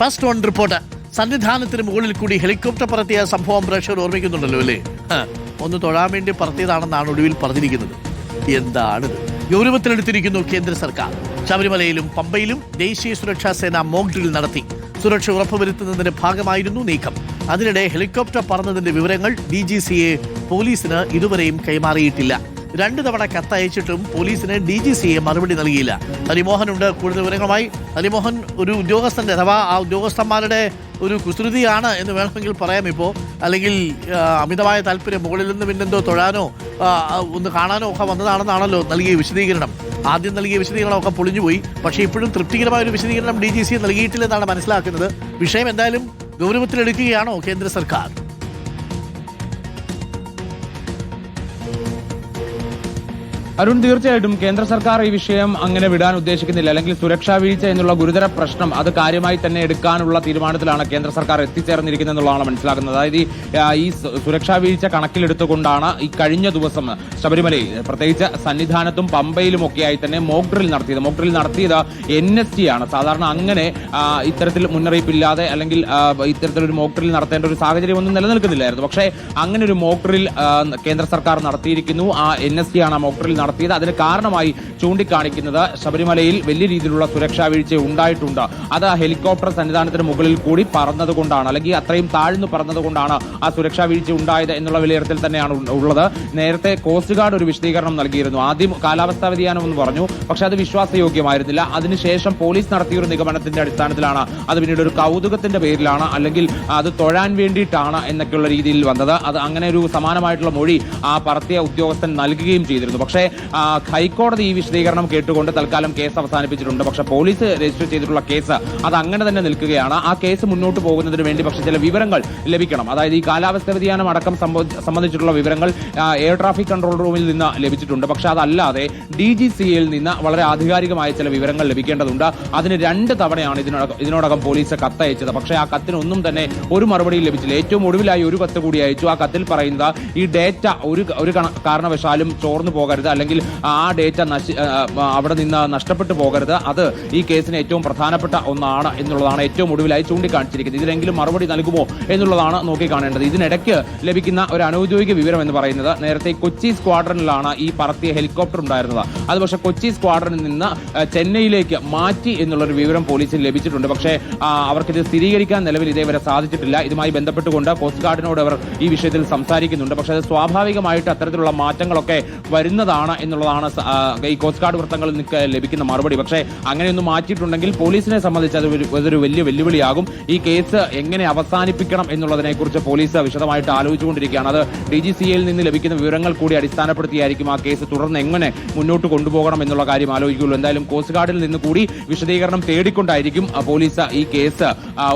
First one report. സന്നിധാനത്തിന് മുകളിൽ കൂടി helicopter പറത്തിയ സംഭവം പ്രേക്ഷകർ ഓർമ്മിക്കുന്നുണ്ടല്ലോ അല്ലേ? ഒന്ന് തൊഴാൻ വേണ്ടി പറത്തിയതാണെന്നാണ് ഒടുവിൽ പറഞ്ഞിരിക്കുന്നത്. എന്താണിത്? ഗൗരവത്തിലെടുത്തിരിക്കുന്നു കേന്ദ്ര സർക്കാർ. ശബരിമലയിലും പമ്പയിലും ദേശീയ സുരക്ഷാ സേന മോക്ക് ഡ്രിൽ നടത്തി. സുരക്ഷ ഉറപ്പുവരുത്തുന്നതിന്റെ ഭാഗമായിരുന്നു നീക്കം. അതിനിടെ ഹെലികോപ്റ്റർ പറന്നതിന്റെ വിവരങ്ങൾ DGCA പോലീസിന് ഇതുവരെയും കൈമാറിയിട്ടില്ല. 2 തവണ കത്തയച്ചിട്ടും പോലീസിന് DGCA മറുപടി നൽകിയില്ല. ഹരിമോഹൻ ഉണ്ട് കൂടുതൽ വിവരങ്ങളുമായി. ഹരിമോഹൻ, ഒരു ഉദ്യോഗസ്ഥന്റെ അഥവാ ആ ഉദ്യോഗസ്ഥന്മാരുടെ ഒരു കുസൃതിയാണ് എന്ന് വേണമെങ്കിൽ പറയാം ഇപ്പോൾ, അല്ലെങ്കിൽ അമിതമായ താല്പര്യം മുകളിൽ നിന്ന് പിന്നെന്തോ തൊഴാനോ ഒന്ന് കാണാനോ ഒക്കെ വന്നതാണെന്നാണല്ലോ നൽകിയ വിശദീകരണം. ആദ്യം നൽകിയ വിശദീകരണമൊക്കെ പൊളിഞ്ഞുപോയി. പക്ഷേ ഇപ്പോഴും തൃപ്തികരമായ ഒരു വിശദീകരണം DGCA നൽകിയിട്ടില്ലെന്നാണ് മനസ്സിലാക്കുന്നത്. വിഷയം എന്തായാലും ഗൗരവത്തിലെടുക്കുകയാണോ കേന്ദ്ര സർക്കാർ? അരുൺ, തീർച്ചയായിട്ടും കേന്ദ്ര സർക്കാർ ഈ വിഷയം അങ്ങനെ വിടാൻ ഉദ്ദേശിക്കുന്നില്ല. അല്ലെങ്കിൽ സുരക്ഷാ വീഴ്ച എന്നുള്ള ഗുരുതര പ്രശ്നം അത് കാര്യമായി തന്നെ എടുക്കാനുള്ള തീരുമാനത്തിലാണ് കേന്ദ്ര സർക്കാർ എത്തിച്ചേർന്നിരിക്കുന്നത് എന്നുള്ളതാണ് മനസ്സിലാക്കുന്നത്. അതായത് ഈ സുരക്ഷാ വീഴ്ച കണക്കിലെടുത്തുകൊണ്ടാണ് ഈ കഴിഞ്ഞ ദിവസം ശബരിമലയിൽ പ്രത്യേകിച്ച് സന്നിധാനത്തും പമ്പയിലും ഒക്കെയായി തന്നെ മോക്ക് ഡ്രിൽ നടത്തിയത്. മോക്ക് ഡ്രിൽ നടത്തിയത് NST ആണ്. സാധാരണ അങ്ങനെ ഇത്തരത്തിൽ മുന്നറിയിപ്പില്ലാതെ അല്ലെങ്കിൽ ഇത്തരത്തിലൊരു മോക്ക് ഡ്രിൽ നടത്തേണ്ട ഒരു സാഹചര്യം ഒന്നും നിലനിൽക്കുന്നില്ലായിരുന്നു. പക്ഷേ അങ്ങനെ ഒരു മോക്ക് ഡ്രിൽ കേന്ദ്ര സർക്കാർ നടത്തിയിരിക്കുന്നു. ആ NST ആണ് ആ മോക്ക് ഡ്രിൽ നടത്തിയത്. അതിന് കാരണമായി ചൂണ്ടിക്കാണിക്കുന്നത് ശബരിമലയിൽ വലിയ രീതിയിലുള്ള സുരക്ഷാ വീഴ്ച ഉണ്ടായിട്ടുണ്ട്. അത് ഹെലികോപ്റ്റർ സന്നിധാനത്തിന് മുകളിൽ കൂടി പറന്നതുകൊണ്ടാണ്, അല്ലെങ്കിൽ അത്രയും താഴ്ന്നു പറന്നതുകൊണ്ടാണ് ആ സുരക്ഷാ വീഴ്ച ഉണ്ടായത് എന്നുള്ള വിലയിരുത്തൽ തന്നെയാണ് ഉള്ളത്. നേരത്തെ കോസ്റ്റ് ഗാർഡ് ഒരു വിശദീകരണം നൽകിയിരുന്നു. ആദ്യം കാലാവസ്ഥാ വ്യതിയാനം എന്ന് പറഞ്ഞു, പക്ഷെ അത് വിശ്വാസയോഗ്യമായിരുന്നില്ല. അതിനുശേഷം പോലീസ് നടത്തിയൊരു നിഗമനത്തിന്റെ അടിസ്ഥാനത്തിലാണ്, അത് പിന്നീട് ഒരു കൗതുകത്തിന്റെ പേരിലാണ്, അല്ലെങ്കിൽ അത് തൊഴാൻ വേണ്ടിയിട്ടാണ് എന്നൊക്കെയുള്ള രീതിയിൽ വന്നത്. അത് അങ്ങനെ ഒരു സമാനമായിട്ടുള്ള മൊഴി ആ പറത്തിയ ഉദ്യോഗസ്ഥൻ നൽകുകയും ചെയ്തിരുന്നു. പക്ഷേ ഹൈക്കോടതി ഈ വിശദീകരണം കേട്ടുകൊണ്ട് തൽക്കാലം കേസ് അവസാനിപ്പിച്ചിട്ടുണ്ട്. പക്ഷേ പോലീസ് രജിസ്റ്റർ ചെയ്തിട്ടുള്ള കേസ് അത് അങ്ങനെ തന്നെ നിൽക്കുകയാണ്. ആ കേസ് മുന്നോട്ട് പോകുന്നതിന് വേണ്ടി പക്ഷേ ചില വിവരങ്ങൾ ലഭിക്കണം. അതായത് ഈ കാലാവസ്ഥ വ്യതിയാനം അടക്കം സംബന്ധിച്ചിട്ടുള്ള വിവരങ്ങൾ എയർ ട്രാഫിക് കൺട്രോൾ റൂമിൽ നിന്ന് ലഭിച്ചിട്ടുണ്ട്. പക്ഷെ അതല്ലാതെ DGCAയിൽ നിന്ന് വളരെ ആധികാരികമായ ചില വിവരങ്ങൾ ലഭിക്കേണ്ടതുണ്ട്. അതിന് 2 തവണയാണ് ഇതിനോടകം പോലീസ് കത്തയച്ചത്. പക്ഷേ ആ കത്തിനൊന്നും തന്നെ ഒരു മറുപടിയും ലഭിച്ചില്ല. ഏറ്റവും ഒടുവിലായി ഒരു കത്ത് കൂടി അയച്ചു. ആ കത്തിൽ പറയുന്നത് ഈ ഡേറ്റ ഒരു കാരണവശാലും ചോർന്നു പോകരുത്, അല്ലെങ്കിൽ ആ ഡേറ്റ അവിടെ നിന്ന് നഷ്ടപ്പെട്ടു പോകരുത്. അത് ഈ കേസിന് ഏറ്റവും പ്രധാനപ്പെട്ട ഒന്നാണ് എന്നുള്ളതാണ് ഏറ്റവും ഒടുവിലായി ചൂണ്ടിക്കാണിച്ചിരിക്കുന്നത്. ഇതിനെങ്കിലും മറുപടി നൽകുമോ എന്നുള്ളതാണ് നോക്കിക്കാണേണ്ടത്. ഇതിനിടയ്ക്ക് ലഭിക്കുന്ന ഒരു അനൌദ്യോഗിക വിവരം എന്ന് പറയുന്നത്, നേരത്തെ കൊച്ചി സ്ക്വാഡ്രനിലാണ് ഈ പറത്തിയ ഹെലികോപ്റ്റർ ഉണ്ടായിരുന്നത്. അത് പക്ഷേ കൊച്ചി സ്ക്വാഡ്രനിൽ നിന്ന് ചെന്നൈയിലേക്ക് മാറ്റി എന്നുള്ളൊരു വിവരം പോലീസിന് ലഭിച്ചിട്ടുണ്ട്. പക്ഷേ അവർക്കിത് സ്ഥിരീകരിക്കാൻ നിലവിൽ ഇതേവരെ സാധിച്ചിട്ടില്ല. ഇതുമായി ബന്ധപ്പെട്ടുകൊണ്ട് കോസ്റ്റ് ഗാർഡിനോട് അവർ ഈ വിഷയത്തിൽ സംസാരിക്കുന്നുണ്ട്. പക്ഷേ അത് സ്വാഭാവികമായിട്ട് അത്തരത്തിലുള്ള മാറ്റങ്ങളൊക്കെ വരുന്നതാണ് എന്നുള്ളതാണ് ഈ കോസ്റ്റ് ഗാർഡ് വൃത്തങ്ങളിൽ നിന്ന് ലഭിക്കുന്ന മറുപടി. പക്ഷേ അങ്ങനെയൊന്നും മാറ്റിയിട്ടുണ്ടെങ്കിൽ പോലീസിനെ സംബന്ധിച്ച് അതൊരു വലിയ വെല്ലുവിളിയാകും. ഈ കേസ് എങ്ങനെ അവസാനിപ്പിക്കണം എന്നുള്ളതിനെക്കുറിച്ച് പോലീസ് വിശദമായിട്ട് ആലോചിച്ചുകൊണ്ടിരിക്കുകയാണ്. അത് DGCAയിൽ നിന്ന് ലഭിക്കുന്ന വിവരങ്ങൾ കൂടി അടിസ്ഥാനപ്പെടുത്തിയായിരിക്കും ആ കേസ് തുടർന്ന് എങ്ങനെ മുന്നോട്ട് കൊണ്ടുപോകണം എന്നുള്ള കാര്യം ആലോചിക്കുകയുള്ളൂ. എന്തായാലും കോസ്റ്റ് ഗാർഡിൽ നിന്ന് കൂടി വിശദീകരണം തേടിക്കൊണ്ടായിരിക്കും പോലീസ് ഈ കേസ്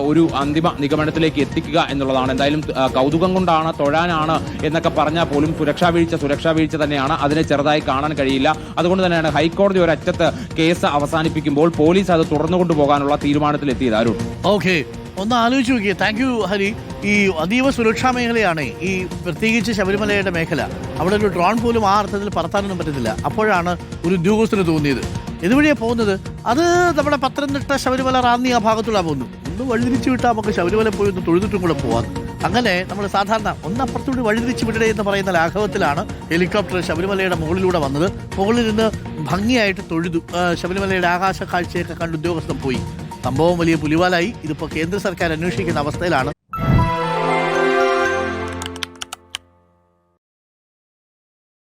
ഒരു അന്തിമ നിഗമനത്തിലേക്ക് എത്തിക്കുക എന്നുള്ളതാണ്. എന്തായാലും കൗതുകം കൊണ്ടാണ്, തൊഴാനാണ് എന്നൊക്കെ പറഞ്ഞാൽ പോലും സുരക്ഷാ വീഴ്ച തന്നെയാണ്. അതിനെ ചെറുതായി കാണാൻ കഴിയില്ല. അതുകൊണ്ട് തന്നെയാണ് ഹൈക്കോടതി ഒരറ്റത്ത് കേസ് അവസാനിപ്പിക്കുമ്പോൾ പോലീസ് അത് തുടർന്നുകൊണ്ടുപോകാനുള്ള തീരുമാനത്തിലെത്തിയത്. അരുൺ, ഓക്കെ, ഒന്ന് ആലോചിച്ച് നോക്കിയേ. Thank you Hari. ഈ അതീവ സുരക്ഷാ മേഖലയാണ് ഈ പ്രത്യേകിച്ച് ശബരിമലയുടെ മേഖല. അവിടെ ഒരു ഡ്രോൺ പോലും ആ അർത്ഥത്തിൽ പറത്താനൊന്നും പറ്റത്തില്ല. അപ്പോഴാണ് ഒരു ഉദ്യോഗസ്ഥന് തോന്നിയത് ഇതുവഴിയാണ് പോകുന്നത്. അത് നമ്മുടെ പത്തനംതിട്ട ശബരിമല റാന്നി ആ ഭാഗത്തുള്ള പോകുന്നു. ഒന്ന് വഴിതിരിച്ചു വിട്ടാൽ നമുക്ക് ശബരിമല പോയി ഒന്ന് തൊഴുതിട്ടും കൂടെ പോകാം. അങ്ങനെ നമ്മൾ സാധാരണ ഒന്നപ്പുറത്തോട് വഴിതിരിച്ചു വിടണേ എന്ന് പറയുന്ന ലാഘവത്തിലാണ് ഹെലികോപ്റ്റർ ശബരിമലയുടെ മുകളിലൂടെ വന്നത്. മുകളിൽ നിന്ന് ഭംഗിയായിട്ട് തൊഴുതു. ശബരിമലയുടെ ആകാശ കാഴ്ചയൊക്കെ കണ്ട് ഉദ്യോഗസ്ഥൻ പോയി. സംഭവം വലിയ പുലിവാലായി. ഇതിപ്പോൾ കേന്ദ്ര സർക്കാർ അന്വേഷിക്കുന്ന അവസ്ഥയിലാണ്.